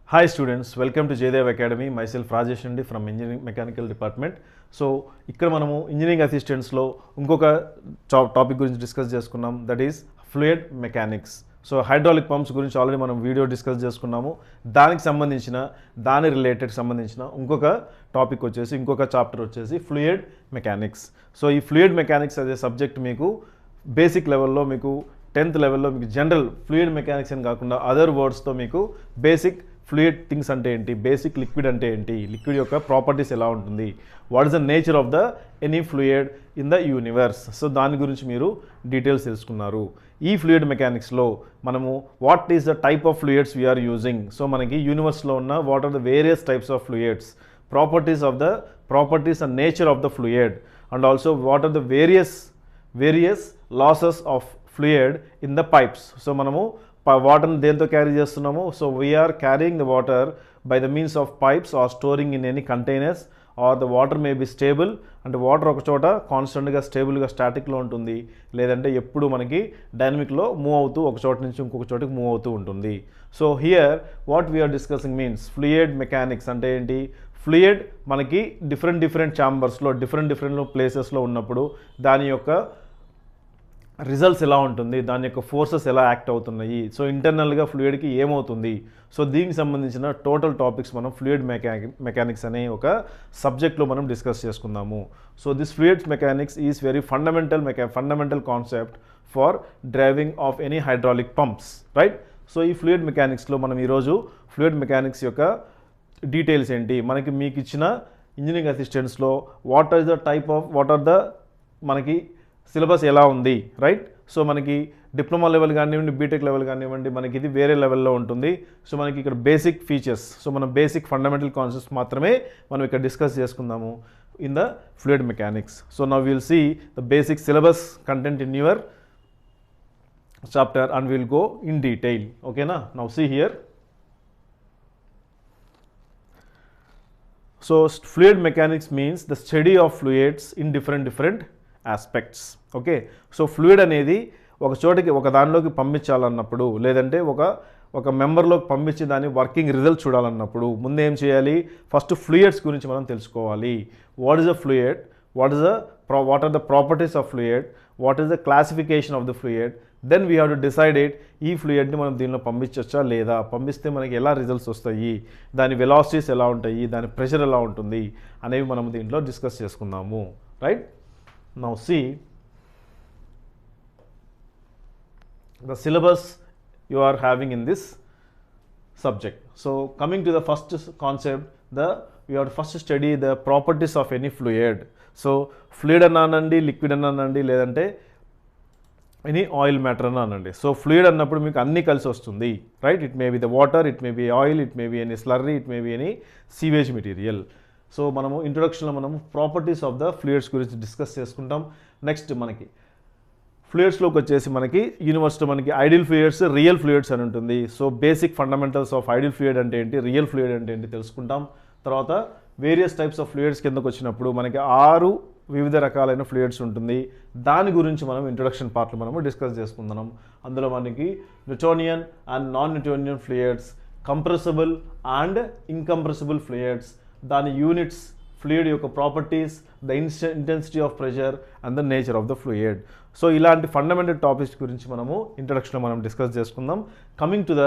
Hi students, welcome to JAYADEV Academy. Myself Rajesh Andi from Engineering Mechanical Department. So ఇక్కడ మనము engineering అసిస్టెంట్స్లో ఇంకొక topic గురించి discuss చేసుకున్నాం, that is fluid mechanics. So hydraulic pumps గురించి already మనం video discuss చేసుకున్నాము. దానికి సంబంధించిన దాని రిలేటెడ్ సంబంధించిన ఇంకొక టాపిక్ వచ్చేసి ఇంకొక చాప్టర్ వచ్చేసి ఫ్లూయిడ్ మెకానిక్స్. సో ఈ ఫ్లూయిడ్ మెకానిక్స్ అనే సబ్జెక్ట్ మీకు బేసిక్ లెవెల్లో మీకు 10th లెవెల్లో మీకు జనరల్ ఫ్లూయిడ్ మెకానిక్స్ అని కాకుండా అదర్ వర్డ్స్తో మీకు బేసిక్ ఫ్లూయిడ్ థింగ్స్ అంటే ఏంటి, బేసిక్ లిక్విడ్ అంటే ఏంటి, లిక్విడ్ యొక్క ప్రాపర్టీస్ ఎలా ఉంటుంది, what is the nature of the any fluid in the universe. So దాని గురించి మీరు డీటెయిల్స్ తెలుసుకున్నారు. ఈ ఫ్లూయిడ్ మెకానిక్స్లో మనము what is the type of fluids we are using, so మనకి యూనివర్స్లో ఉన్న what are the various types of fluids, properties and nature of the fluid, and also what are the various losses of fluid in the pipes. So మనము వాటర్ని దేంతో carry చేస్తున్నాము, so we are carrying the water by the means of pipes or storing in any containers or the water may be stable, అంటే water ఒక చోట కాన్స్టెంట్గా స్టేబుల్గా స్టాటిక్లో ఉంటుంది, లేదంటే ఎప్పుడు మనకి డైనమిక్లో మూవ్ అవుతూ ఒక చోట నుంచి ఇంకొక చోటకి మూవ్ అవుతూ ఉంటుంది. So here what we are discussing means fluid mechanics అంటే ఏంటి, ఫ్లూయిడ్ మనకి డిఫరెంట్ ఛాంబర్స్లో డిఫరెంట్ ప్లేసెస్లో ఉన్నప్పుడు దాని యొక్క రిజల్ట్స్ ఎలా ఉంటుంది, దాని యొక్క ఫోర్సెస్ ఎలా యాక్ట్ అవుతున్నాయి, సో ఇంటర్నల్గా ఫ్లూయిడ్కి ఏమవుతుంది, సో దీనికి సంబంధించిన టోటల్ టాపిక్స్ మనం ఫ్లూయిడ్ మెకానిక్స్ అనే ఒక సబ్జెక్ట్లో మనం డిస్కస్ చేసుకుందాము. So this fluid mechanics is very fundamental concept for driving of any hydraulic pumps, right. So ఈ ఫ్లూయిడ్ మెకానిక్స్లో మనం ఈరోజు ఫ్లూయిడ్ మెకానిక్స్ యొక్క డీటెయిల్స్ ఏంటి, మీకు ఇచ్చిన ఇంజనీరింగ్ అసిస్టెంట్స్లో వాట్ ఆర్ ద మనకి సిలబస్ ఎలా ఉంది, రైట్. సో మనకి డిప్లొమా లెవెల్ కానివ్వండి, బీటెక్ లెవెల్ కానివ్వండి, మనకి ఇది వేరే లెవెల్లో ఉంటుంది. సో మనకి ఇక్కడ బేసిక్ ఫీచర్స్, సో మనం బేసిక్ ఫండమెంటల్ కాన్సెప్ట్స్ మాత్రమే మనం ఇక్కడ డిస్కస్ చేసుకుందాము in the fluid mechanics. So now will see the basic syllabus content in your chapter and will go in detail, ఓకేనా. Now see here. So fluid mechanics means the study of fluids in different aspects, okay. So fluid అనేది ఒక చోటికి ఒక దానిలోకి పంపించాలన్నప్పుడు, లేదంటే ఒక మెంబర్లోకి పంపించి దాని వర్కింగ్ రిజల్ట్ చూడాలన్నప్పుడు ముందు ఏం చేయాలి, ఫస్ట్ ఫ్లూయిడ్స్ గురించి మనం తెలుసుకోవాలి. What is the fluid, what are the properties of fluid, what is the classification of the fluid, then we have to decide it, ఈ ఫ్లూయిడ్ని మనం దీనిలో పంపించవచ్చా లేదా, పంపిస్తే మనకి ఎలా రిజల్ట్స్ వస్తాయి, దాని వెలాసిటీస్ ఎలా ఉంటాయి, దాని ప్రెషర్ ఎలా ఉంటుంది అనేవి మనం దీంట్లో డిస్కస్ చేసుకుందాము, right. Now see the syllabus you are having in this subject. So coming to the first concept, we have to first study the properties of any fluid. So fluid అనండి, liquid అనండి, లేదంటే any oil matter అనండి. So fluid అన్నప్పుడు మీకు అన్నీ కలిసి వస్తుంది, right. It may be the water, it may B oil, it may be any slurry, it may be any sewage material. So మనము ఇంట్రొడక్షన్లో మనము ప్రాపర్టీస్ ఆఫ్ ద ఫ్లూయిడ్స్ గురించి discuss చేసుకుంటాం. నెక్స్ట్ మనకి ఫ్లూయిడ్స్లోకి వచ్చేసి మనకి యూనివర్స్లో మనకి ఐడియల్ ఫ్లూయిడ్స్, రియల్ ఫ్లూయిడ్స్ అని ఉంటుంది. So basic fundamentals of ideal fluid అంటే ఏంటి, రియల్ ఫ్లూయిడ్ అంటే ఏంటి తెలుసుకుంటాం. తర్వాత వేరియస్ టైప్స్ ఆఫ్ ఫ్లూయిడ్స్ కిందకు వచ్చినప్పుడు మనకి 6 వివిధ రకాలైన ఫ్లూయిడ్స్ ఉంటుంది. దాని గురించి మనం ఇంట్రొడక్షన్ పార్ట్లో మనము డిస్కస్ చేసుకుందాం. అందులో మనకి newtonian and non newtonian fluids, compressible and incompressible fluids, దాని యూనిట్స్, ఫ్లూయిడ్ యొక్క properties, the intensity of pressure and the nature of the fluid. So ఇలాంటి ఫండమెంటల్ టాపిక్స్ గురించి మనము ఇంట్రడక్షన్లో మనం డిస్కస్ చేసుకుందాం. Coming to the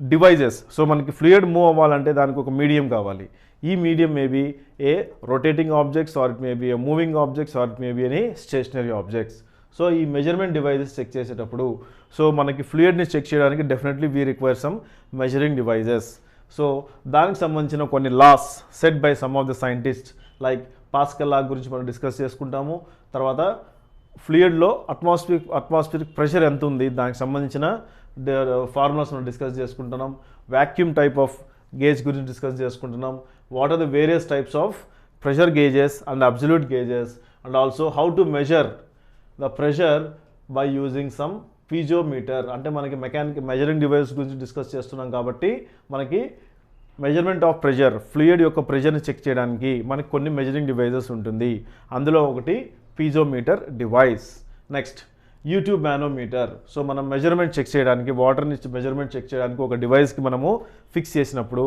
devices, so మనకి fluid move అవ్వాలంటే దానికి ఒక మీడియం కావాలి. ఈ medium may be a rotating objects, or it may be a moving objects, or it may be any stationery objects. So ఈ మెజర్మెంట్ డివైజెస్ చెక్ చేసేటప్పుడు, so మనకి ఫ్లూయిడ్ని చెక్ చేయడానికి definitely we require some measuring devices. So దానికి సంబంధించిన కొన్ని laws set by some of the scientist, like Pascal law గురించి మనం డిస్కస్ చేసుకుంటాము. తర్వాత ఫ్లూయిడ్లో అట్మాస్ఫిరిక్ ప్రెషర్ ఎంత ఉంది, దానికి సంబంధించిన ఫార్ములాస్ మనం డిస్కస్ చేసుకుంటున్నాం. వ్యాక్యూమ్ టైప్ ఆఫ్ గేజ్ గురించి డిస్కస్ చేసుకుంటున్నాం. What are the various types of pressure gauges and absolute gauges, and also how to measure the pressure by using some piezometer. అంటే మనకి మెజరింగ్ డివైస్ గురించి discuss చేస్తున్నాం కాబట్టి మనకి measurement of pressure, fluid యొక్క ప్రెషర్ని check చేయడానికి మనకి కొన్ని మెజరింగ్ డివైజెస్ ఉంటుంది. అందులో ఒకటి piezometer device. Next YouTube manometer. So మనం మెజర్మెంట్ చెక్ చేయడానికి, వాటర్ని మెజర్మెంట్ చెక్ చేయడానికి ఒక డివైస్కి మనము ఫిక్స్ చేసినప్పుడు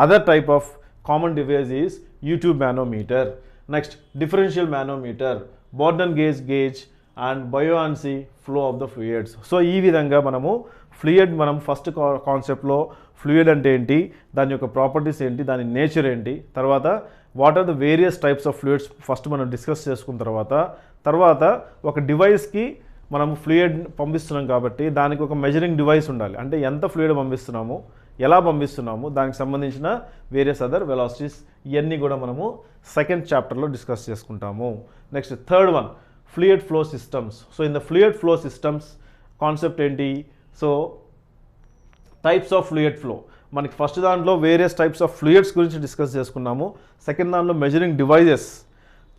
other type of common device is U tube manometer. Next differential manometer, Bourdon gauge and buoyancy flow of the fluids. So ఈ విధంగా మనము ఫ్లూయిడ్, మనం ఫస్ట్ కాన్సెప్ట్లో ఫ్లూయిడ్ అంటే ఏంటి, దాని యొక్క ప్రాపర్టీస్ ఏంటి, దాని నేచర్ ఏంటి, తర్వాత what are the various types of fluids first మనం డిస్కస్ చేసుకున్న తర్వాత ఒక డివైస్కి మనము ఫ్లూయిడ్ పంపిస్తున్నాం కాబట్టి దానికి ఒక మెజరింగ్ డివైస్ ఉండాలి. అంటే ఎంత ఫ్లూయిడ్ పంపిస్తున్నాము, ఎలా పంపిస్తున్నాము, దానికి సంబంధించిన వేరియస్ అదర్ వెలాసిటీస్, ఇవన్నీ కూడా మనము సెకండ్ చాప్టర్లో డిస్కస్ చేసుకుంటాము. Next third one, fluid flow systems. So in the fluid flow systems concept ఏంటి, so types of fluid flow. మనకి ఫస్ట్ దాంట్లో వేరియస్ టైప్స్ ఆఫ్ ఫ్లూయిడ్స్ గురించి డిస్కస్ చేసుకున్నాము, సెకండ్ దాంట్లో మెజరింగ్ డివైజెస్,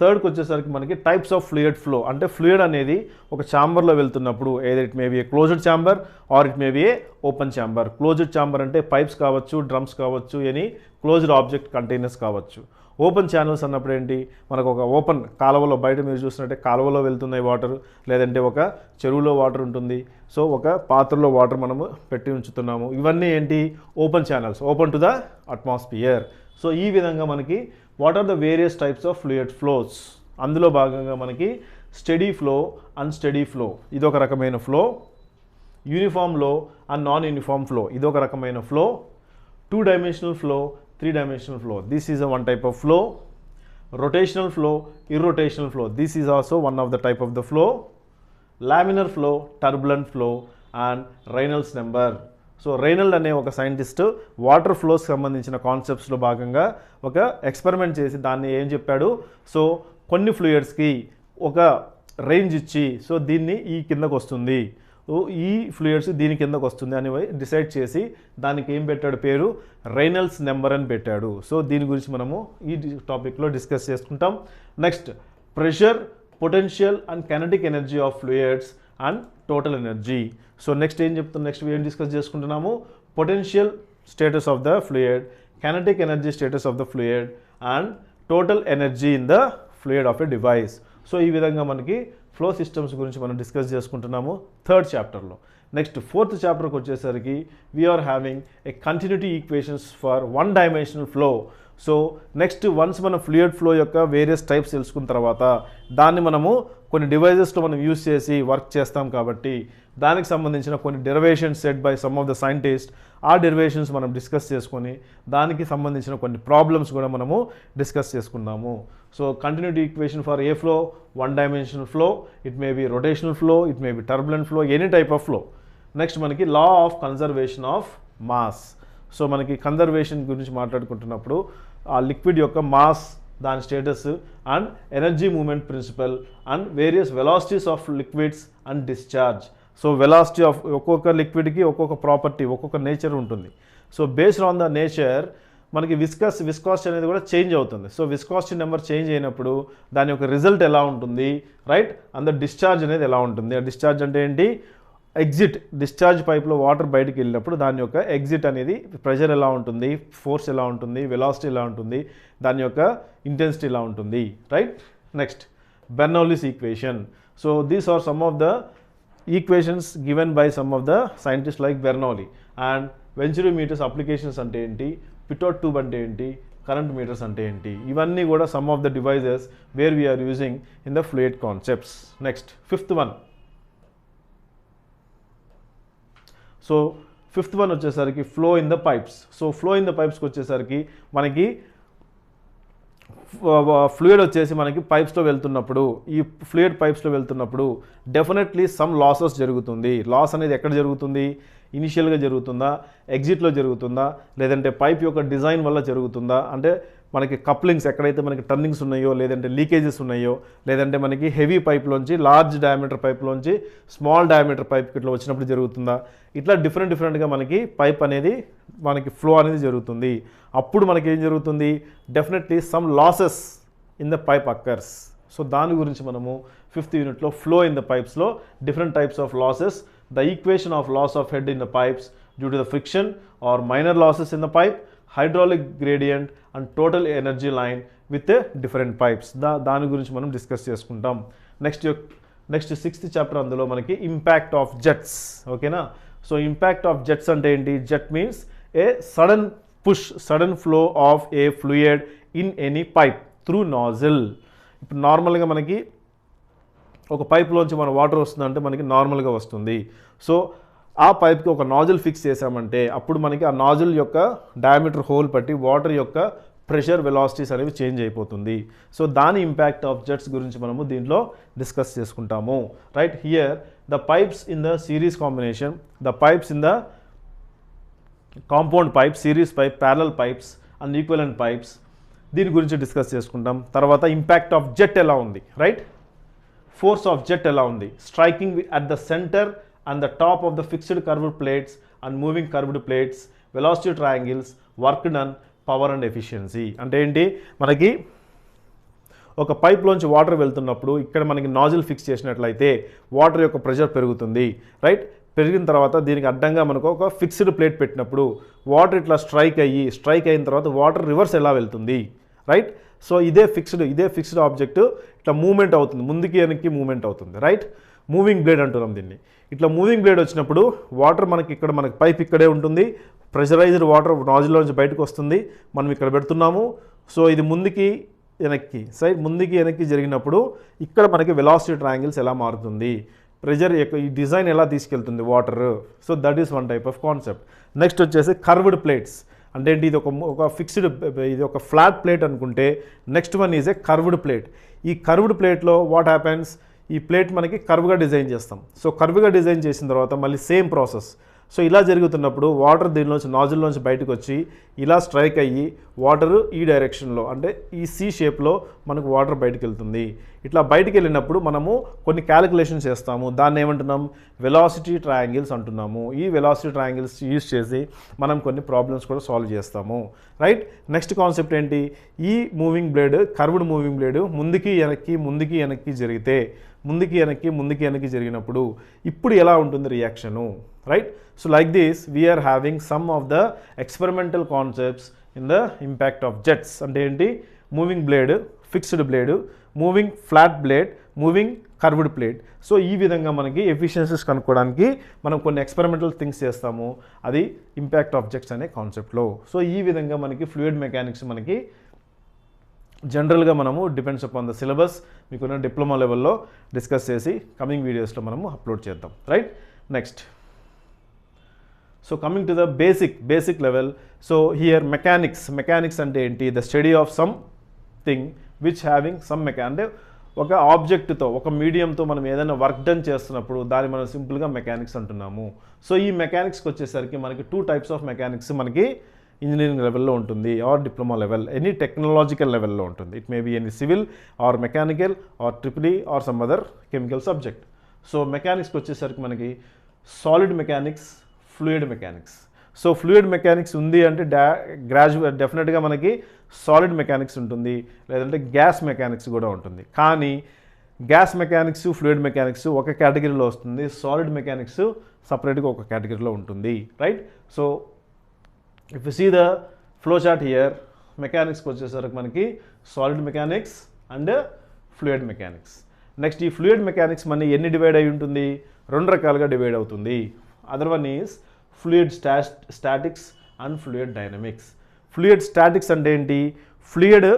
థర్డ్కి వచ్చేసరికి మనకి టైప్స్ ఆఫ్ ఫ్లూయిడ్ ఫ్లో. అంటే ఫ్లూయిడ్ అనేది ఒక ఛాంబర్లో వెళ్తున్నప్పుడు either it may be a closed chamber or it may be a open chamber. Closed chamber అంటే పైప్స్ కావచ్చు, డ్రమ్స్ కావచ్చు, ఎనీ క్లోజ్డ్ ఆబ్జెక్ట్ కంటైనర్స్ కావచ్చు. ఓపెన్ ఛానల్స్ అన్నప్పుడు ఏంటి, మనకు ఒక ఓపెన్ కాలువలో, బయట మీరు చూసినట్టే కాలువలో వెళ్తున్నాయి వాటర్, లేదంటే ఒక చెరువులో వాటర్ ఉంటుంది, సో ఒక పాత్రలో వాటర్ మనము పెట్టి ఉంచుతున్నాము. ఇవన్నీ ఏంటి, open channels, open to the atmosphere. So ఈ విధంగా మనకి what are the various types of fluid flows. అందులో భాగంగా మనకి స్టడీ ఫ్లో, అన్స్టడీ ఫ్లో ఇదొక రకమైన flow, uniform flow and non uniform flow ఇదొక రకమైన flow, 2 dimensional flow, 3 dimensional flow. This is a one type of flow. Rotational flow, irrotational flow. This is also one of the type of the flow. Laminar flow, turbulent flow and Reynolds number. So Reynold అనే ఒక scientist water flows సంబంధించిన కాన్సెప్ట్స్లో భాగంగా ఒక experiment చేసి దాన్ని ఏం చెప్పాడు, so కొన్ని ఫ్లూయిడ్స్కి ఒక రేంజ్ ఇచ్చి, సో దీన్ని ఈ కిందకు వస్తుంది, ఈ ఫ్లూయిడ్స్ దీని కిందకు వస్తుంది అని డిసైడ్ చేసి దానికి ఏం పెట్టాడు, పేరు రైనల్డ్స్ నెంబర్ అని పెట్టాడు. సో దీని గురించి మనము ఈ టాపిక్లో డిస్కస్ చేసుకుంటాం. Next pressure, potential and kinetic energy of fluids and total energy. So next ఏం చెప్తాం, నెక్స్ట్ ఏం డిస్కస్ చేసుకుంటున్నాము, potential status of the fluid, kinetic energy status of the fluid and total energy in the fluid of a device. So ఈ విధంగా మనకి flow systems గురించి మనం discuss చేసుకుంటున్నాము థర్డ్ చాప్టర్లో. నెక్స్ట్ ఫోర్త్ చాప్టర్కి వచ్చేసరికి we are having a continuity equations for 1 dimensional flow. So next ones మనం ఫ్లూయిడ్ ఫ్లో యొక్క వేరియస్ టైప్స్ తెలుసుకున్న తర్వాత దాన్ని మనము కొన్ని డివైజెస్లో మనం యూజ్ చేసి వర్క్ చేస్తాం కాబట్టి దానికి సంబంధించిన కొన్ని derivations set by some of the scientist, ఆ డెరివేషన్స్ మనం డిస్కస్ చేసుకొని దానికి సంబంధించిన కొన్ని ప్రాబ్లమ్స్ కూడా మనము డిస్కస్ చేసుకున్నాము. So continuity equation for a flow, 1 dimensional flow, it may be rotational flow, it may be turbulent flow, any type of flow. Next మనకి law of conservation of mass. So మనకి conservation గురించి మాట్లాడుకుంటున్నప్పుడు ఆ liquid యొక్క mass, దాని status and energy moment principle and various velocities of liquids and discharge. So velocity of ఒక్కొక్క లిక్విడ్కి ఒక్కొక్క property, ఒక్కొక్క నేచర్ ఉంటుంది. So based on the nature మనకి విస్కాసిటీ అనేది కూడా చేంజ్ అవుతుంది. సో విస్కాసిటీ నెంబర్ చేంజ్ అయినప్పుడు దాని యొక్క రిజల్ట్ ఎలా ఉంటుంది, రైట్, అండ్ ద డిశ్చార్జ్ అనేది ఎలా ఉంటుంది. ఆ డిశ్చార్జ్ అంటే ఏంటి, ఎగ్జిట్, డిశ్చార్జ్ పైప్లో వాటర్ బయటికి వెళ్ళినప్పుడు దాని యొక్క ఎగ్జిట్ అనేది ప్రెషర్ ఎలా ఉంటుంది, ఫోర్స్ ఎలా ఉంటుంది, వెలాసిటీ ఎలా ఉంటుంది, దాని యొక్క ఇంటెన్సిటీ ఎలా ఉంటుంది, right. Next Bernoulli's equation. So these are some of the equations given by some of the scientist like Bernoulli. And venturimeters applications అంటే ఏంటి, పిటోట్ ట్యూబ్ అంటే ఏంటి, కరెంట్ మీటర్స్ అంటే ఏంటి, ఇవన్నీ కూడా some of the devices where we are using in the fluid concepts. Next fifth one. So fifth one వచ్చేసరికి flow in the pipes. So flow in the పైప్స్కి వచ్చేసరికి మనకి ఫ్లూయిడ్ వచ్చేసి మనకి పైప్స్లో వెళ్తున్నప్పుడు, ఈ ఫ్లూయిడ్ పైప్స్లో వెళ్తున్నప్పుడు డెఫినెట్లీ సమ్ లాసెస్ జరుగుతుంది. లాస్ అనేది ఎక్కడ జరుగుతుంది, ఇనిషియల్గా జరుగుతుందా, ఎగ్జిట్లో జరుగుతుందా, లేదంటే పైప్ యొక్క డిజైన్ వల్ల జరుగుతుందా, అంటే మనకి కప్లింగ్స్ ఎక్కడైతే మనకి టర్నింగ్స్ ఉన్నాయో, లేదంటే లీకేజెస్ ఉన్నాయో, లేదంటే మనకి హెవీ పైప్లోంచి లార్జ్ డయామీటర్ పైప్లోంచి స్మాల్ డయామీటర్ పైప్కి ఇట్లా వచ్చినప్పుడు జరుగుతుందా, ఇట్లా డిఫరెంట్గా మనకి పైప్ అనేది మనకి ఫ్లో అనేది జరుగుతుంది. అప్పుడు మనకి ఏం జరుగుతుంది, definitely some losses in the pipe occurs. So దాని గురించి మనము 5th యూనిట్లో ఫ్లో ఇన్ ద పైప్స్లో different types of losses, the equation of loss of head in the pipes due to the friction or minor losses in the pipe, hydraulic gradient and total energy line with a different pipes. దాని గురించి మనం discuss చేసుకుంటాం. Next next 6th chapter అందులో మనకి impact of jets. ఓకేనా. So impact of jets అంటే ఏంటి? Jet means A sudden flow of A fluid in any pipe through nozzle. ఇప్పుడు నార్మల్గా మనకి ఒక పైప్లోంచి మన వాటర్ వస్తుందంటే మనకి నార్మల్గా వస్తుంది. సో ఆ పైప్కి ఒక నాజిల్ ఫిక్స్ చేసామంటే అప్పుడు మనకి ఆ నాజిల్ యొక్క డయామీటర్ హోల్ బట్టి వాటర్ యొక్క ప్రెషర్ వెలాసిటీస్ అనేవి చేంజ్ అయిపోతుంది. సో దాని ఇంపాక్ట్ ఆఫ్ జెట్స్ గురించి మనము దీంట్లో డిస్కస్ చేసుకుంటాము. Right here the pipes in the series combination, the pipes in the compound pipe, series pipe, parallel pipes and equivalent pipes, దీని గురించి డిస్కస్ చేసుకుంటాం. తర్వాత ఇంపాక్ట్ ఆఫ్ జెట్ ఎలా ఉంది, రైట్, ఫోర్స్ ఆఫ్ జెట్ ఎలా ఉంది, striking at the centre and the top of the fixed curved plates and moving curved plates, velocity triangles, work done, power and efficiency. అంటే ఏంటి? మనకి ఒక పైప్లోంచి వాటర్ వెళ్తున్నప్పుడు ఇక్కడ మనకి నాజిల్ ఫిక్స్ చేసినట్లయితే వాటర్ యొక్క ప్రెషర్ పెరుగుతుంది, రైట్. పెరిగిన తర్వాత దీనికి అడ్డంగా మనకు ఒక ఫిక్స్డ్ ప్లేట్ పెట్టినప్పుడు వాటర్ ఇట్లా స్ట్రైక్ అయిన తర్వాత వాటర్ రివర్స్ ఎలా వెళ్తుంది, రైట్. సో ఇదే ఫిక్స్డ్ ఆబ్జెక్ట్ ఇట్లా మూవ్మెంట్ అవుతుంది, ముందుకి వెనక్కి మూవ్మెంట్ అవుతుంది, రైట్. మూవింగ్ బ్లేడ్ అంటున్నాం దీన్ని. ఇట్లా మూవింగ్ బ్లేడ్ వచ్చినప్పుడు వాటర్ మనకి పైప్ ఇక్కడే ఉంటుంది, ప్రెషరైజ్డ్ వాటర్ నాజిల్లోంచి బయటకు వస్తుంది, మనం ఇక్కడ పెడుతున్నాము. సో ఇది ముందుకి వెనక్కి జరిగినప్పుడు ఇక్కడ మనకి వెలాసిటీ ట్రయాంగిల్స్ ఎలా మారుతుంది, ప్రెషర్ ఈ డిజైన్ ఎలా తీసుకెళ్తుంది water. So that is one type of concept. Next వచ్చేసి కర్వ్డ్ ప్లేట్స్. అంటే ఏంటి? ఇది ఒక ఫిక్స్డ్, ఇది ఒక ఫ్లాట్ ప్లేట్ అనుకుంటే next one is a curved plate. ఈ కర్వ్డ్ ప్లేట్లో వాట్ హ్యాపెన్స్, ఈ ప్లేట్ మనకి కర్వ్గా డిజైన్ చేస్తాం. సో కర్వ్గా డిజైన్ చేసిన తర్వాత మళ్ళీ సేమ్ ప్రాసెస్. సో ఇలా జరుగుతున్నప్పుడు వాటర్ దీనిలోంచి నాజిల్లోంచి బయటకు వచ్చి ఇలా స్ట్రైక్ అయ్యి వాటర్ ఈ డైరెక్షన్లో అంటే ఈ సి షేప్లో మనకు వాటర్ బయటకు వెళ్తుంది. ఇట్లా బయటికి వెళ్ళినప్పుడు మనము కొన్ని క్యాలిక్యులేషన్స్ చేస్తాము, దాన్ని ఏమంటున్నాం? వెలాసిటీ ట్రయాంగిల్స్ అంటున్నాము. ఈ వెలాసిటీ ట్రయాంగిల్స్ యూజ్ చేసి మనం కొన్ని ప్రాబ్లమ్స్ కూడా సాల్వ్ చేస్తాము, రైట్. నెక్స్ట్ కాన్సెప్ట్ ఏంటి? ఈ moving blade, curved moving blade ముందుకి వెనక్కి జరిగితే ముందుకి వెనక్కి జరిగినప్పుడు ఇప్పుడు ఎలా ఉంటుంది reaction, right. So like this we are having some of the experimental concepts in the impact of jets. అంటే ఏంటి? Moving blade, fixed blade, moving flat blade, moving curved plate. So ఈ విధంగా మనకి ఎఫిషియన్సీస్ కనుక్కోవడానికి మనం కొన్ని ఎక్స్పెరిమెంటల్ థింగ్స్ చేస్తాము, అది ఇంపాక్ట్ ఆఫ్ జెట్స్ అనే కాన్సెప్ట్లో. సో ఈ విధంగా మనకి ఫ్లూయిడ్ మెకానిక్స్ మనకి జనరల్గా మనము డిపెండ్స్ అపాన్ ద సిలబస్ మీకున్న డిప్లొమా లెవెల్లో డిస్కస్ చేసి కమింగ్ వీడియోస్లో మనము అప్లోడ్ చేద్దాం, right. Next, so coming to the basic level. So here mechanics అంటే ఏంటి? The study of some thing which having some అంటే ఒక ఆబ్జెక్ట్తో, ఒక మీడియంతో మనం ఏదైనా వర్క్ డన్ చేస్తున్నప్పుడు దాన్ని మనం సింపుల్గా మెకానిక్స్ అంటున్నాము. సో ఈ మెకానిక్స్కి వచ్చేసరికి మనకి 2 టైప్స్ ఆఫ్ మెకానిక్స్ మనకి ఇంజనీరింగ్ లెవెల్లో ఉంటుంది, or diploma level, any technological లెవెల్లో ఉంటుంది. It may be any civil or mechanical or triple or some other chemical subject. So మెకానిక్స్కి వచ్చేసరికి మనకి solid mechanics, fluid mechanics. So fluid mechanics ఉంది అంటే డెఫినెట్గా మనకి సాలిడ్ మెకానిక్స్ ఉంటుంది, లేదంటే గ్యాస్ మెకానిక్స్ కూడా ఉంటుంది. కానీ గ్యాస్ మెకానిక్స్, ఫ్లూయిడ్ మెకానిక్స్ ఒక కేటగిరీలో వస్తుంది, సాలిడ్ మెకానిక్స్ సపరేట్గా ఒక కేటగిరీలో ఉంటుంది, right. So if you see the flow chart here, మెకానిక్స్కి వచ్చేసరికి మనకి solid mechanics and fluid mechanics. Next ఈ ఫ్లూయిడ్ మెకానిక్స్ మన ఎన్ని డివైడ్ అయి ఉంటుంది? 2 రకాలుగా డివైడ్ అవుతుంది. Other one is fluid statics and fluid dynamics. Fluid statics అంటే ఏంటి? ఫ్లూయిడ్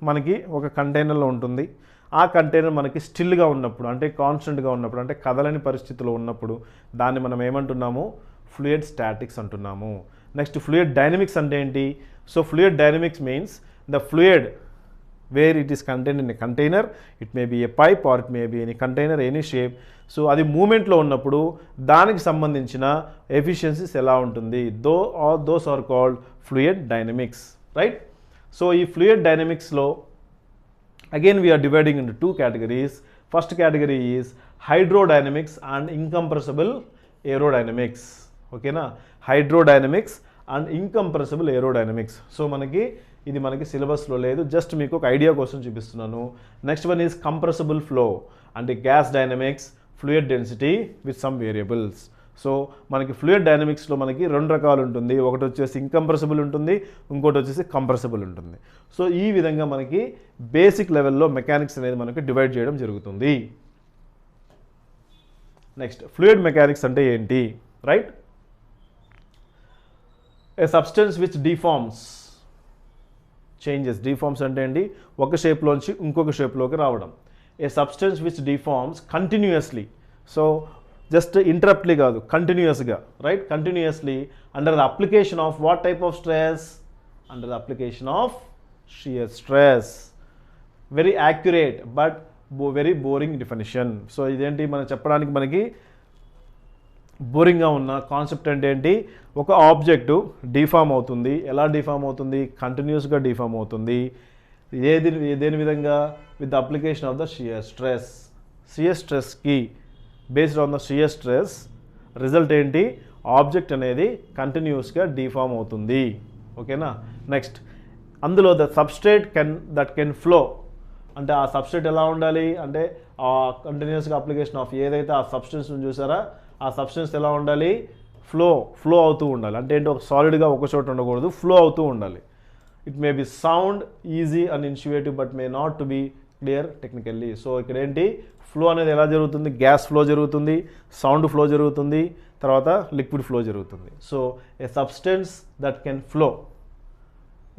మనకి ఒక కంటైనర్లో ఉంటుంది, ఆ కంటైనర్ మనకి స్టిల్గా ఉన్నప్పుడు అంటే కాన్స్టెంట్గా ఉన్నప్పుడు అంటే కదలని పరిస్థితిలో ఉన్నప్పుడు దాన్ని మనం ఏమంటున్నాము? ఫ్లూయిడ్ స్టాటిక్స్ అంటున్నాము. నెక్స్ట్ ఫ్లూయిడ్ డైనమిక్స్ అంటే ఏంటి? So fluid dynamics means the fluid where it is contained in a container, it may be a pipe or it may be any container, any shape. So అది మూమెంట్లో ఉన్నప్పుడు దానికి సంబంధించిన efficiencies ఎలా ఉంటుంది? Those are called fluid dynamics, right. So ఈ fluid డైనమిక్స్లో again we are dividing into 2 categories. First category is hydrodynamics and incompressible aerodynamics. ఓకేనా? Hydrodynamics and incompressible aerodynamics. So ఇది మనకి సిలబస్లో లేదు, జస్ట్ మీకు ఒక ఐడియా కోసం చూపిస్తున్నాను. Next one is compressible flow అంటే gas dynamics, fluid density with some variables. So మనకి ఫ్లూయిడ్ డైనమిక్స్లో మనకి 2 రకాలు ఉంటుంది, ఒకటి వచ్చేసి ఇంకంప్రెసిబుల్ ఉంటుంది, ఇంకోటి వచ్చేసి కంప్రెసిబుల్ ఉంటుంది. సో ఈ విధంగా మనకి బేసిక్ లెవెల్లో మెకానిక్స్ అనేది మనకి డివైడ్ చేయడం జరుగుతుంది. నెక్స్ట్ ఫ్లూయిడ్ మెకానిక్స్ అంటే ఏంటి, right? A substance which deforms, changes. Deforms అంటే ఏంటి? ఒక షేప్లోంచి ఇంకొక షేప్లోకి రావడం. A substance which deforms continuously, so just ఇంటరప్ట్లీ కాదు, కంటిన్యూయస్గా, right? Continuously under the application of what type of stress? Under the application of shear stress. Very accurate but very boring definition. So ఇదేంటి మనం చెప్పడానికి మనకి బోరింగ్గా ఉన్న కాన్సెప్ట్ అంటే ఏంటి? ఒక ఆబ్జెక్టు డిఫార్మ్ అవుతుంది. ఎలా డిఫార్మ్ అవుతుంది? కంటిన్యూస్గా డిఫార్మ్ అవుతుంది. దేని విధంగా? With the application of the shear stress. Shear స్ట్రెస్కి based on the shear stress result ఏంటి? ఆబ్జెక్ట్ అనేది కంటిన్యూస్గా డిఫార్మ్ అవుతుంది. ఓకేనా? నెక్స్ట్, అందులో ద సబ్స్ట్రేట్ కెన్ ఫ్లో. అంటే ఆ సబ్స్ట్రేట్ ఎలా ఉండాలి అంటే ఆ కంటిన్యూస్గా అప్లికేషన్ ఆఫ్ ఏదైతే ఆ సబ్స్టెన్స్ చూసారా, ఆ సబ్స్టెన్స్ ఎలా ఉండాలి? ఫ్లో అవుతూ ఉండాలి. అంటే ఏంటి? ఒక సాలిడ్గా ఒక చోట ఉండకూడదు, ఫ్లో అవుతూ ఉండాలి. It may be sound easy and intuitive but may not to be clear technically. So ఇక్కడ ఏంటి? ఫ్లో అనేది ఎలా జరుగుతుంది? గ్యాస్ ఫ్లో జరుగుతుంది, సౌండ్ ఫ్లో జరుగుతుంది, తర్వాత లిక్విడ్ ఫ్లో జరుగుతుంది. So a substance that can flow,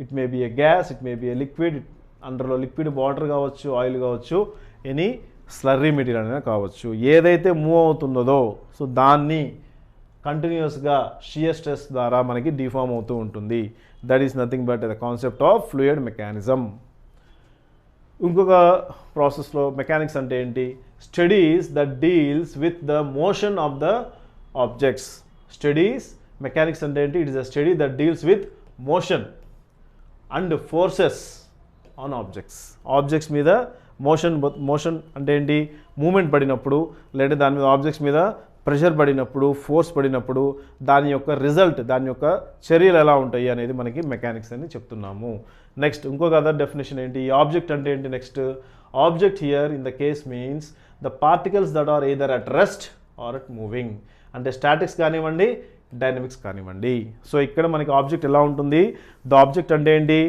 it may be a gas, it may be a liquid. అందులో లిక్విడ్ వాటర్ కావచ్చు, ఆయిల్ కావచ్చు, ఎనీ స్లర్రీ మెటీరియల్ అనేది కావచ్చు. ఏదైతే మూవ్ అవుతుందో సో దాన్ని కంటిన్యూస్గా షియర్ స్ట్రెస్ ద్వారా మనకి డిఫార్మ్ అవుతూ ఉంటుంది. That is nothing but the concept of fluid mechanism. ఇంకొక ప్రాసెస్లో మెకానిక్స్ అంటే ఏంటి? Studies that deals with the motion of the objects. Studies mechanics అంటే ఏంటి? It is a study that deals with motion and forces on objects మీద motion అంటే ఏంటి? Moment పడినప్పుడు, లేదా దాని మీద ఆబ్జెక్ట్స్ మీద ప్రెషర్ పడినప్పుడు, ఫోర్స్ పడినప్పుడు దాని యొక్క రిజల్ట్, దాని యొక్క చర్యలు ఎలా ఉంటాయి అనేది మనకి మెకానిక్స్ అని చెప్తున్నాము. నెక్స్ట్ ఇంకొక అదర్ డెఫినేషన్ ఏంటి? ఆబ్జెక్ట్ అంటే ఏంటి? Next, object here in the case means the particles that are either at rest or at moving. అంటే స్టాటిక్స్ కానివ్వండి, డైనమిక్స్ కానివ్వండి. సో ఇక్కడ మనకి ఆబ్జెక్ట్ ఎలా ఉంటుంది? ద ఆబ్జెక్ట్ అంటే ఏంటి?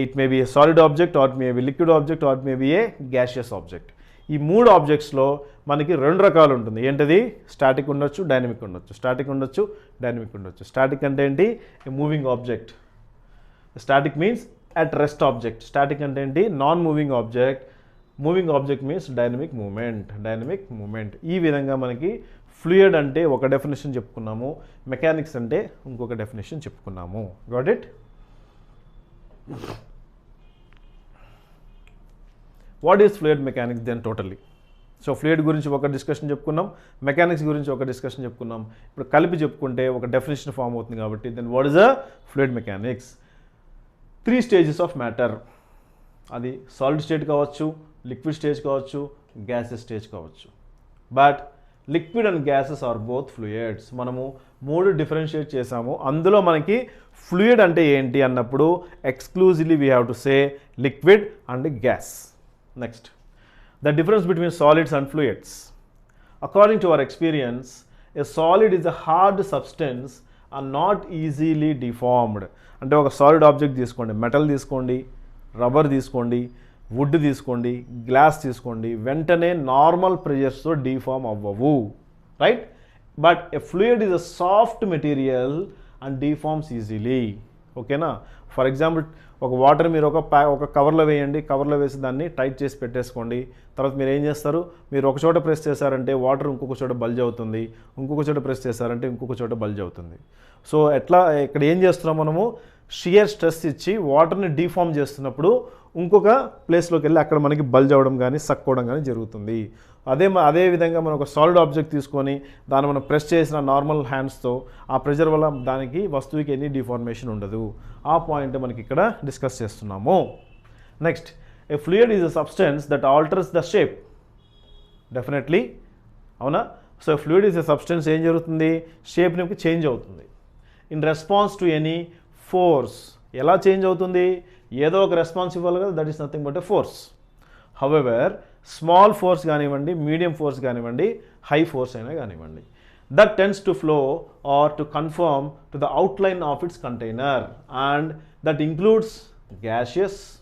It may be a solid object, or it may be liquid object, or it may be a gaseous object. ఈ మూడు ఆబ్జెక్ట్స్లో మనకి రెండు రకాలు ఉంటుంది. ఏంటది? స్టాటిక్ ఉండొచ్చు, డైనమిక్ ఉండొచ్చు. స్టాటిక్ ఉండొచ్చు, డైనమిక్ ఉండొచ్చు. స్టాటిక్ అంటే ఏంటి? A moving object. Static means at rest object. Static అంటే ఏంటి? Non moving object. Moving object means dynamic moment. ఈ విధంగా మనకి ఫ్లూయిడ్ అంటే ఒక డెఫినేషన్ చెప్పుకున్నాము, మెకానిక్స్ అంటే ఇంకొక డెఫినేషన్ చెప్పుకున్నాము. Got it? What is fluid mechanics then totally? So fluid గురించి ఒక డిస్కషన్ చెప్పుకున్నాం, మెకానిక్స్ గురించి ఒక డిస్కషన్ చెప్పుకున్నాం. ఇప్పుడు కలిపి చెప్పుకుంటే ఒక డెఫినేషన్ ఫామ్ అవుతుంది. కాబట్టి then what is the fluid mechanics? 3 stages of matter. అది సాలిడ్ స్టేట్ కావచ్చు, లిక్విడ్ స్టేజ్ కావచ్చు, గ్యాసెస్ స్టేజ్ కావచ్చు. But liquid and gases are both fluids. మనము 3 డిఫరెన్షియేట్ చేసాము. అందులో మనకి ఫ్లూయిడ్ అంటే ఏంటి అన్నప్పుడు exclusively we have to say liquid and gas. Next, the difference between solids and fluids. According to our experience, a solid is a hard substance and not easily deformed. అంటే ఒక solid object తీసుకోండి, metal తీసుకోండి, rubber తీసుకోండి, wood తీసుకోండి, glass తీసుకోండి, వెంటనే normal ప్రెషర్స్తో deform అవ్వవు, right? But a fluid is a soft material and deforms easily. ఓకేనా? ఫర్ ఎగ్జాంపుల్, ఒక వాటర్ మీరు ఒక కవర్లో వేయండి, కవర్లో వేసి దాన్ని టైట్ చేసి పెట్టేసుకోండి. తర్వాత మీరు ఏం చేస్తారు? మీరు ఒక చోట ప్రెస్ చేశారంటే వాటర్ ఇంకొక చోట బల్జ్ అవుతుంది, ఇంకొక చోట ప్రెస్ చేశారంటే ఇంకొక చోట బల్జ్ అవుతుంది. సో ఎట్లా ఇక్కడ ఏం చేస్తున్నాం మనము? షియర్ స్ట్రెస్ ఇచ్చి వాటర్ని డిఫార్మ్ చేస్తున్నప్పుడు ఇంకొక ప్లేస్లోకి వెళ్ళి అక్కడ మనకి బల్జ్ అవ్వడం కానీ సక్ అవ్వడం కానీ జరుగుతుంది. అదే విధంగా మనం ఒక సాలిడ్ ఆబ్జెక్ట్ తీసుకొని దాన్ని మనం ప్రెస్ చేసిన నార్మల్ హ్యాండ్స్తో ఆ ప్రెషర్ వల్ల దానికి వస్తువుకి ఎనీ డిఫార్మేషన్ ఉండదు. ఆ పాయింట్ మనకి ఇక్కడ డిస్కస్ చేస్తున్నాము. Next, a fluid is a substance that alters the shape. Definitely, అవునా? So fluid is a substance ఏం జరుగుతుంది? షేప్ని చేంజ్ అవుతుంది in response to any force. ఎలా చేంజ్ అవుతుంది? ఏదో ఒక రెస్పాన్స్ ఇవ్వాలి కదా, that is nothing but a force. However small force కానివ్వండి, మీడియం ఫోర్స్ కానివ్వండి, హై ఫోర్స్ అయినా కానివ్వండి, that tends to flow or to conform to the outline of its container and that includes gaseous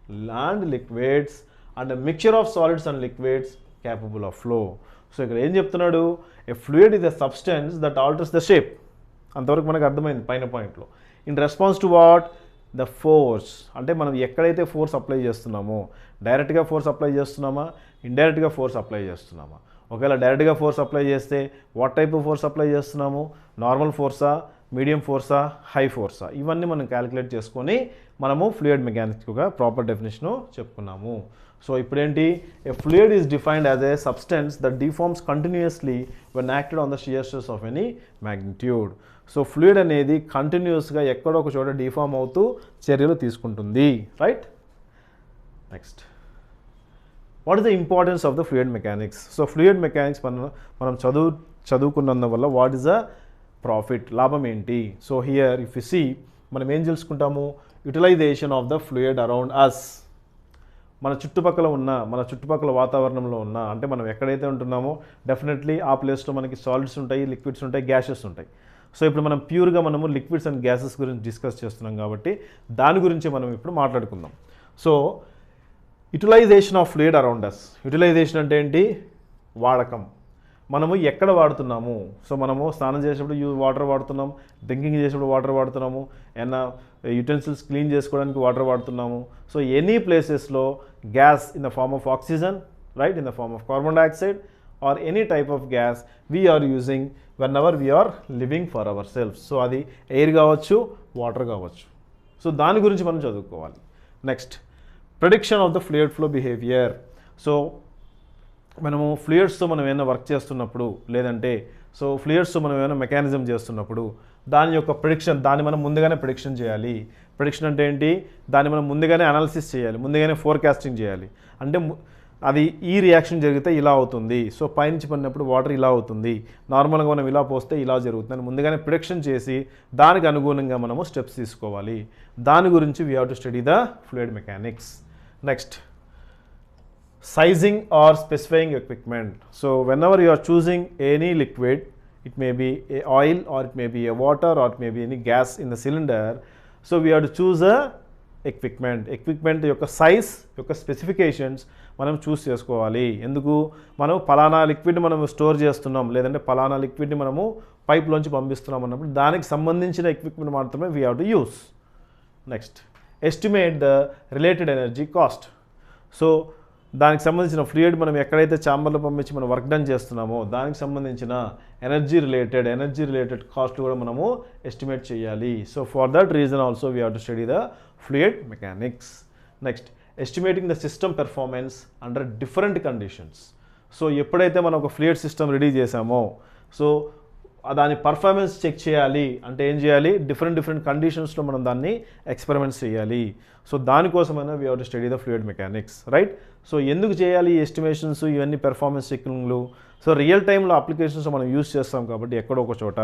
and liquids and a mixture of solids and liquids capable of flow. So ఇక్కడ ఏం చెప్తున్నాడు, ఏ fluid is a substance that alters the shape. అంతవరకు మనకు అర్థమైంది పైన పాయింట్లో. In response to what, the force. అంటే మనం ఎక్కడైతే ఫోర్స్ అప్లై చేస్తున్నామో, డైరెక్ట్గా ఫోర్స్ అప్లై చేస్తున్నామా, ఇండైరెక్ట్గా ఫోర్స్ అప్లై చేస్తున్నామా. ఒకవేళ డైరెక్ట్గా ఫోర్స్ అప్లై చేస్తే what type of force apply చేస్తున్నాము, నార్మల్ ఫోర్సా, మీడియం ఫోర్సా, హై ఫోర్సా, ఇవన్నీ మనం క్యాలిక్యులేట్ చేసుకొని మనము ఫ్లూయిడ్ మెకానిక్స్ ఒక ప్రాపర్ డెఫినేషను చెప్పుకున్నాము. సో ఇప్పుడేంటి, a fluid is defined as a substance that deforms continuously when acted on the shear stress of any magnitude. So fluid అనేది కంటిన్యూస్గా ఎక్కడో ఒక చోట డిఫార్మ్ అవుతూ చర్యలు తీసుకుంటుంది, right. Next, what is the importance of the fluid mechanics. So fluid mechanics మనం చదువుకున్నందువల్ల వాట్ ఈస్ ద ప్రాఫిట్, లాభం ఏంటి. So here if you see, మనం ఏం తెలుసుకుంటాము, utilization of the fluid around us. మన చుట్టుపక్కల వాతావరణంలో ఉన్న, అంటే మనం ఎక్కడైతే ఉంటున్నామో డెఫినెట్లీ ఆ ప్లేస్లో మనకి సాలిడ్స్ ఉంటాయి, లిక్విడ్స్ ఉంటాయి, గ్యాసెస్ ఉంటాయి. సో ఇప్పుడు మనం ప్యూర్గా మనము లిక్విడ్స్ అండ్ గ్యాసెస్ గురించి డిస్కస్ చేస్తున్నాం కాబట్టి దాని గురించి మనం ఇప్పుడు మాట్లాడుకుందాం. So utilization of fluid around us. Utilization అంటే ఏంటి, వాడకం. మనము ఎక్కడ వాడుతున్నాము. సో మనము స్నానం చేసేటప్పుడు వాటర్ వాడుతున్నాం, డ్రింకింగ్ చేసేటప్పుడు వాటర్ వాడుతున్నాము, ఏమన్నా యుటెన్సిల్స్ క్లీన్ చేసుకోవడానికి వాటర్ వాడుతున్నాము. సో ఎనీ ప్లేసెస్లో gas in the form of oxygen, right, in the form of carbon dioxide or any type of gas we are using whenever we are living for our self. So అది air కావచ్చు, water కావచ్చు. So దాని గురించి మనం చదువుకోవాలి. Next, prediction of the fluid flow behaviour. So మనము ఫ్లూయిడ్స్తో మనం ఏమైనా వర్క్ చేస్తున్నప్పుడు, లేదంటే సో ఫ్లూయిడ్స్తో మనం ఏమైనా మెకానిజం చేస్తున్నప్పుడు దాని యొక్క ప్రెడిక్షన్, దాన్ని మనం ముందుగానే ప్రెడిక్షన్ చేయాలి. ప్రెడిక్షన్ అంటే ఏంటి, దాన్ని మనం ముందుగానే అనాలిసిస్ చేయాలి, ముందుగానే ఫోర్కాస్టింగ్ చేయాలి. అంటే అది ఈ రియాక్షన్ జరిగితే ఇలా అవుతుంది, సో పైనుంచి పడినప్పుడు వాటర్ ఇలా అవుతుంది, నార్మల్గా మనం ఇలా పోస్తే ఇలా జరుగుతుంది అని ముందుగానే ప్రిడిక్షన్ చేసి దానికి అనుగుణంగా మనము స్టెప్స్ తీసుకోవాలి. దాని గురించి we have to study the fluid mechanics. Next, sizing or specifying equipment. So whenever you are choosing any liquid, it may be a oil or it may be a water or it may be any gas in the cylinder, so we have to choose a equipment యొక్క size యొక్క specifications మనం చూస్ చేసుకోవాలి. ఎందుకు, మనం పలానా liquid మనం store చేస్తున్నాం, లేదంటే పలానా లిక్విడ్ని మనము పైప్లోంచి పంపిస్తున్నాం అన్నప్పుడు దానికి సంబంధించిన ఎక్విప్మెంట్ మాత్రమే we have to use. Next, estimate the related energy cost. So దానికి సంబంధించిన ఫ్లూయిడ్ మనం ఎక్కడైతే ఛాంబర్లో పంపించి మనం వర్క్ డన్ చేస్తున్నామో దానికి సంబంధించిన ఎనర్జీ రిలేటెడ్ కాస్ట్ కూడా మనము ఎస్టిమేట్ చేయాలి. So for that reason also we have to study the fluid mechanics. Next, estimating the system performance under different conditions. So ఎప్పుడైతే మనం ఒక ఫ్లూయిడ్ సిస్టమ్ రెడీ చేసామో సో దాని పర్ఫార్మెన్స్ చెక్ చేయాలి అంటే ఏం చేయాలి, డిఫరెంట్ కండిషన్స్లో మనం దాన్ని ఎక్స్పెరిమెంట్స్ చేయాలి. సో దానికోసమైనా we have to study the fluid mechanics, right. So ఎందుకు చేయాలి ఈ ఎస్టిమేషన్స్, ఇవన్నీ పెర్ఫార్మెన్స్ చెకింగ్లు. సో రియల్ టైంలో అప్లికేషన్స్ మనం యూస్ చేస్తాం కాబట్టి ఎక్కడో ఒక చోట.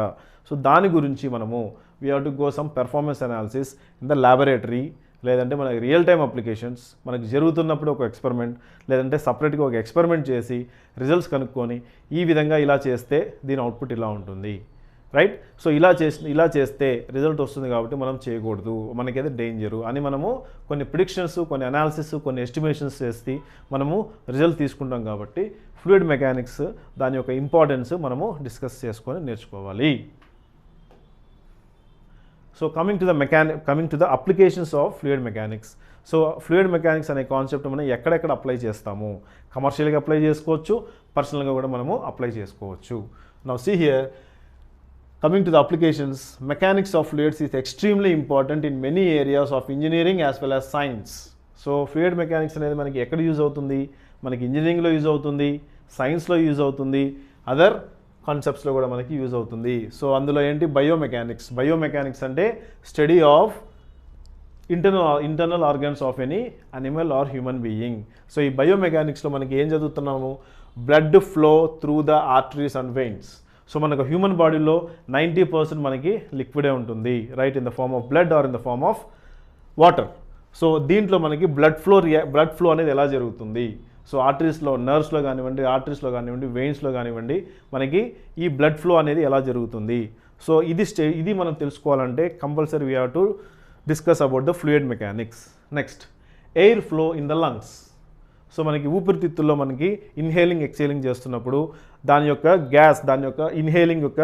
సో దాని గురించి మనము we have to go some performance analysis in the laboratory, లేదంటే మనకి రియల్ టైమ్ అప్లికేషన్స్ మనకి జరుగుతున్నప్పుడు ఒక ఎక్స్పెరిమెంట్, లేదంటే సపరేట్గా ఒక ఎక్స్పెరిమెంట్ చేసి రిజల్ట్స్ కనుక్కొని ఈ విధంగా ఇలా చేస్తే దీని అవుట్పుట్ ఇలా ఉంటుంది, రైట్. సో ఇలా చేస్తే రిజల్ట్ వస్తుంది కాబట్టి మనం చేయకూడదు, మనకైతే డేంజరు అని మనము కొన్ని ప్రిడిక్షన్స్, కొన్ని అనాలిసిస్, కొన్ని ఎస్టిమేషన్స్ చేసి మనము రిజల్ట్ తీసుకుంటాం. కాబట్టి ఫ్లూయిడ్ మెకానిక్స్ దాని యొక్క ఇంపార్టెన్స్ మనము డిస్కస్ చేసుకొని నేర్చుకోవాలి. So coming to the applications of fluid mechanics. So fluid mechanics అనే కాన్సెప్ట్ మనం ఎక్కడెక్కడ అప్లై చేస్తాము, కమర్షియల్గా అప్లై చేసుకోవచ్చు, పర్సనల్గా కూడా మనము అప్లై చేసుకోవచ్చు. Now see here, coming to the applications, mechanics of fluids is extremely important in many areas of engineering as well as science. So fluid mechanics అనేది మనకి ఎక్కడ యూజ్ అవుతుంది, మనకి ఇంజనీరింగ్లో యూజ్ అవుతుంది, సైన్స్లో యూజ్ అవుతుంది, అదర్ కాన్సెప్ట్స్లో కూడా మనకి యూజ్ అవుతుంది. సో అందులో ఏంటి, బయోమెకానిక్స్ అంటే study of internal organs of any animal or human being. So ఈ బయోమెకానిక్స్లో మనకి ఏం చదువుతున్నాము, blood flow through the arteries and veins. So మనకు హ్యూమన్ బాడీలో 90% మనకి లిక్విడే ఉంటుంది, right, in the form of blood or in the form of water. So దీంట్లో మనకి బ్లడ్ ఫ్లో అనేది ఎలా జరుగుతుంది, సో నర్వ్స్లో కానివ్వండి, వెయిన్స్లో కానివ్వండి, మనకి ఈ బ్లడ్ ఫ్లో అనేది ఎలా జరుగుతుంది. సో ఇది మనం తెలుసుకోవాలంటే compulsory we have to discuss about the fluid mechanics. Next, air flow in the lungs. So మనకి ఊపిరితిత్తుల్లో మనకి ఇన్హేలింగ్ ఎక్సేలింగ్ చేస్తున్నప్పుడు దాని యొక్క గ్యాస్, దాని యొక్క ఇన్హేలింగ్ యొక్క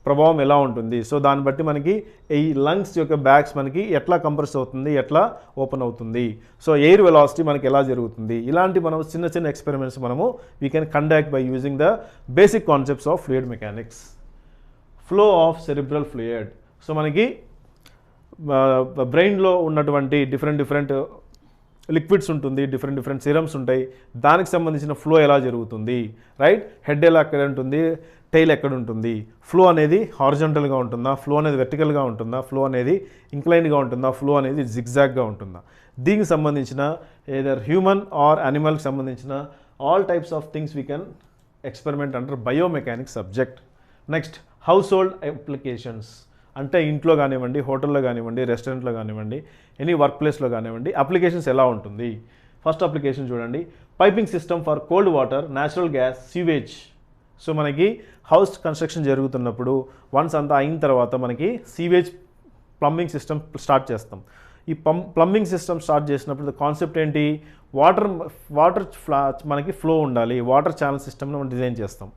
ప్రభావం ఎలా ఉంటుంది. సో దాన్ని బట్టి మనకి ఈ లంగ్స్ యొక్క బ్యాగ్స్ మనకి ఎట్లా కంప్రెస్ అవుతుంది, ఎట్లా ఓపెన్ అవుతుంది, సో ఎయిర్ వెలాసిటీ మనకి ఎలా జరుగుతుంది, ఇలాంటి మనం చిన్న చిన్న ఎక్స్పెరిమెంట్స్ మనము we can conduct by using the basic concepts of fluid mechanics. Flow of cerebral fluid. So మనకి బ్రెయిన్లో ఉన్నటువంటి డిఫరెంట్ లిక్విడ్స్ ఉంటుంది, డిఫరెంట్ సిరమ్స్ ఉంటాయి, దానికి సంబంధించిన ఫ్లో ఎలా జరుగుతుంది, రైట్. హెడ్ ఎలా ఎక్కడ ఉంటుంది, టైల్ ఎక్కడ ఉంటుంది, ఫ్లో అనేది హారిజాంటల్గా ఉంటుందా, ఫ్లో అనేది వెర్టికల్గా ఉంటుందా, ఫ్లో అనేది ఇంక్లైన్డ్గా ఉంటుందా, ఫ్లో అనేది జిగ్జాగ్గా ఉంటుందా, దీనికి సంబంధించిన ఏదర్ హ్యూమన్ ఆర్ యానిమల్కి సంబంధించిన all types of things we can experiment under biomechanics subject. Next house hold applications, అంటే ఇంట్లో కానివ్వండి, హోటల్లో కానివ్వండి, రెస్టారెంట్లో కానివ్వండి, ఎనీ వర్క్ ప్లేస్లో కానివ్వండి, అప్లికేషన్స్ ఎలా ఉంటుంది. ఫస్ట్ అప్లికేషన్ చూడండి, piping system for cold water, natural gas, sewage. So మనకి హౌస్ కన్స్ట్రక్షన్ జరుగుతున్నప్పుడు వన్స్ అంతా అయిన తర్వాత మనకి సీవేజ్ ప్లంబింగ్ సిస్టమ్ స్టార్ట్ చేస్తాం. ఈ ప్లంబింగ్ సిస్టమ్ స్టార్ట్ చేసినప్పుడు కాన్సెప్ట్ ఏంటి, వాటర్ మనకి ఫ్లో ఉండాలి, వాటర్ ఛానల్ సిస్టమ్ని మనం డిజైన్ చేస్తాం.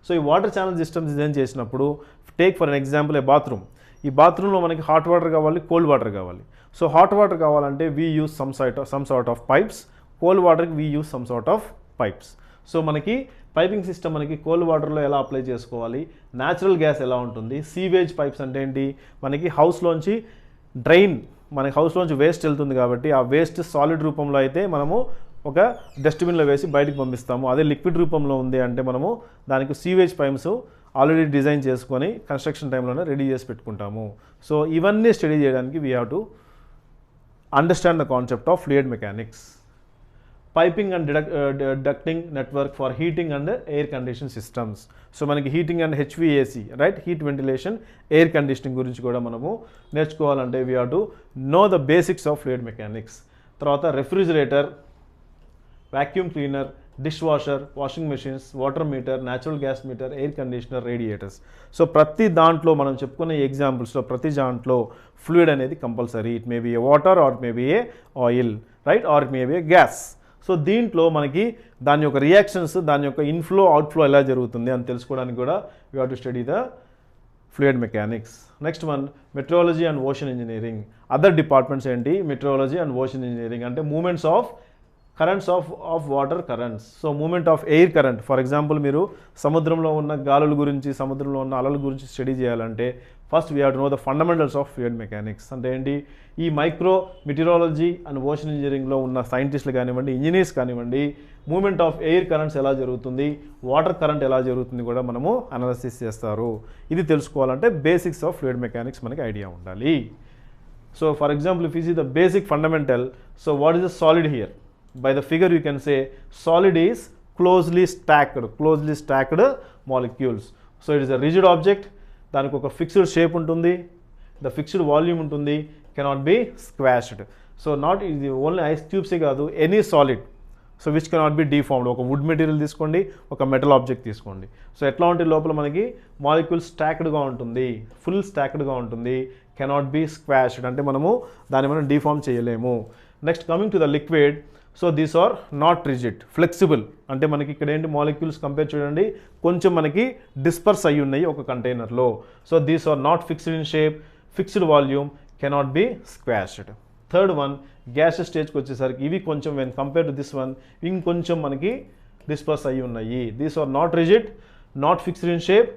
సో ఈ వాటర్ ఛానల్ సిస్టమ్ డిజైన్ చేసినప్పుడు take for an example a bathroom. ఈ బాత్రూంలో మనకి హాట్ వాటర్ కావాలి, కోల్డ్ వాటర్ కావాలి. సో హాట్ వాటర్ కావాలంటే we use some sort of pipes, cold వాటర్కి we use some sort of pipes. So మనకి piping system మనకి కోల్డ్ వాటర్లో ఎలా అప్లై చేసుకోవాలి, న్యాచురల్ గ్యాస్ ఎలా ఉంటుంది, సీవేజ్ పైప్స్ అంటే ఏంటి, మనకి హౌస్లోంచి డ్రైన్, మనకి హౌస్లోంచి వేస్ట్ వెళ్తుంది కాబట్టి ఆ వేస్ట్ సాలిడ్ రూపంలో అయితే మనము ఒక డస్ట్బిన్లో వేసి బయటకు పంపిస్తాము. అదే లిక్విడ్ రూపంలో ఉంది అంటే మనము దానికి సీవేజ్ పైప్స్ ఆల్రెడీ డిజైన్ చేసుకొని కన్స్ట్రక్షన్ టైంలోనే రెడీ చేసి పెట్టుకుంటాము. సో ఇవన్నీ స్టడీ చేయడానికి we have to understand the concept of fluid mechanics. Piping and ducting network for heating and air condition systems. So మనకి heating and HVAC, right, heat ventilation, air conditioning గురించి కూడా మనము నేర్చుకోవాలంటే we have to know the basics of fluid mechanics. తర్వాత refrigerator, vacuum cleaner, dish washer, washing machines, water metre, natural gas meter, air conditioner, radiators. So ప్రతి దాంట్లో మనం చెప్పుకునే ఎగ్జాంపుల్స్లో ప్రతి దాంట్లో ఫ్లూయిడ్ అనేది compulsory. It may be a water or may be a oil, right, or it may be a gas. So దీంట్లో మనకి దాని యొక్క రియాక్షన్స్, దాని యొక్క ఇన్ఫ్లో అవుట్ఫ్లో ఎలా జరుగుతుంది అని తెలుసుకోవడానికి కూడా we have to study the fluid mechanics. Next one metrology and ocean engineering. Other departments ఏంటి, మెట్రాలజీ అండ్ ఓషన్ ఇంజనీరింగ్ అంటే moments of currents of water currents. So moment of air current, for example మీరు సముద్రంలో ఉన్న గాలుల గురించి, సముద్రంలో ఉన్న అలల గురించి స్టడీ చేయాలంటే first we have to know the fundamentals of fluid mechanics. అంటే ఏంటి, ఈ మైక్రో మెటీరియాలజీ అండ్ ఓషన్ ఇంజనీరింగ్లో ఉన్న సైంటిస్టులు కానివ్వండి, ఇంజనీర్స్ కానివ్వండి, మూమెంట్ ఆఫ్ ఎయిర్ కరెంట్స్ ఎలా జరుగుతుంది, వాటర్ కరెంట్ ఎలా జరుగుతుంది కూడా మనము అనాలిసిస్ చేస్తారు. ఇది తెలుసుకోవాలంటే బేసిక్స్ ఆఫ్ ఫ్లూయిడ్ మెకానిక్స్ మనకి ఐడియా ఉండాలి. So for example if you see the basic fundamental, so what is the solid here? By the figure you can say solid is closely stacked molecules. So it is a rigid object, దానికి ఒక fixed shape ఉంటుంది, the fixed volume ఉంటుంది, cannot be squashed. So not ఇది only ice క్యూబ్సే కాదు, any solid so which cannot be deformed. ఒక wood material తీసుకోండి, ఒక మెటల్ ఆబ్జెక్ట్ తీసుకోండి. సో ఎట్లా ఉంటే లోపల మనకి మాలిక్యూల్ స్టాక్డ్గా ఉంటుంది, ఫుల్ స్టాక్డ్గా ఉంటుంది, కెనాట్ బి స్క్వాష్డ్ అంటే మనము దాన్ని మనం డీఫార్మ్ చేయలేము. Next coming to the liquid, so these are not rigid, flexible అంటే మనకి ఇక్కడ ఏంటి మాలిక్యూల్స్ కంపేర్ చూడండి కొంచెం మనకి డిస్పర్స్ అయ్యి ఉన్నాయి ఒక కంటైనర్లో. So these are not fixed in shape, fixed volume, cannot be squashed. Third one gases స్టేజ్కి వచ్చేసరికి ఇవి కొంచెం when compare to this one ఇంకొంచెం మనకి డిస్పర్స్ అయ్యి ఉన్నాయి. These are not rigid, not fixed in shape,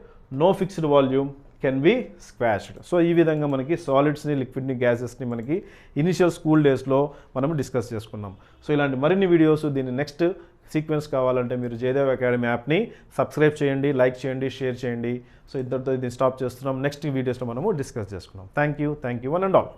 no fixed volume, can be squashed. So ఈ విధంగా మనకి సాలిడ్స్ని, లిక్విడ్ని, గ్యాసెస్ని మనకి ఇనిషియల్ స్కూల్ డేస్లో మనం డిస్కస్ చేసుకున్నాం. సో ఇలాంటి మరిన్ని వీడియోస్ దీని నెక్స్ట్ సీక్వెన్స్ కావాలంటే మీరు జయదేవ్ అకాడమీ యాప్ని సబ్స్క్రైబ్ చేయండి, లైక్ చేయండి, షేర్ చేయండి. సో ఇద్దరితో దీన్ని స్టాప్ చేస్తున్నాం. నెక్స్ట్ వీడియోస్లో మనము డిస్కస్ చేసుకున్నాం. Thank you one and all.